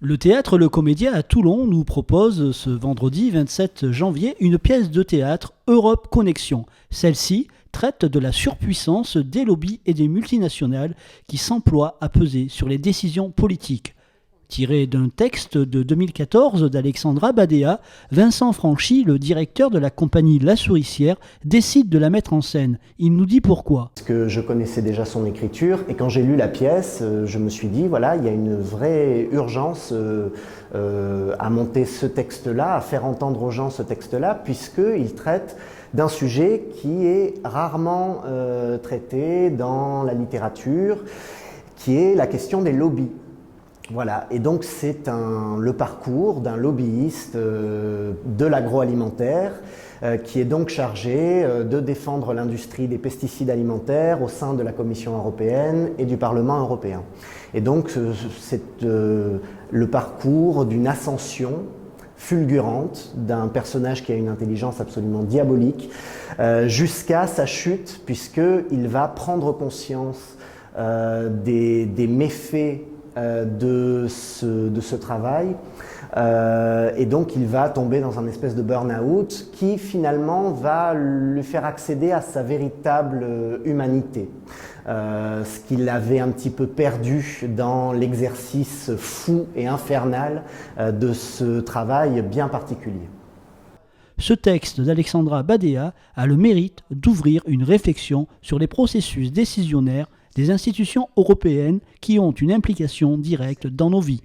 Le théâtre Le Comédien à Toulon nous propose ce vendredi 27 janvier une pièce de théâtre Europe Connexion. Celle-ci traite de la surpuissance des lobbies et des multinationales qui s'emploient à peser sur les décisions politiques. Tiré d'un texte de 2014 d'Alexandra Badea, Vincent Franchi, le directeur de la compagnie La Souricière, décide de la mettre en scène. Il nous dit pourquoi. Parce que je connaissais déjà son écriture et quand j'ai lu la pièce, je me suis dit voilà, il y a une vraie urgence à monter ce texte-là, à faire entendre aux gens ce texte-là, puisqu'il traite d'un sujet qui est rarement traité dans la littérature, qui est la question des lobbies. Voilà, et donc c'est le parcours d'un lobbyiste de l'agroalimentaire qui est donc chargé de défendre l'industrie des pesticides alimentaires au sein de la Commission européenne et du Parlement européen. Et donc c'est le parcours d'une ascension fulgurante d'un personnage qui a une intelligence absolument diabolique jusqu'à sa chute, puisqu'il va prendre conscience des méfaits de ce travail et donc il va tomber dans un espèce de burn-out qui finalement va lui faire accéder à sa véritable humanité, ce qu'il avait un petit peu perdu dans l'exercice fou et infernal de ce travail bien particulier. Ce texte d'Alexandra Badea a le mérite d'ouvrir une réflexion sur les processus décisionnaires des institutions européennes qui ont une implication directe dans nos vies.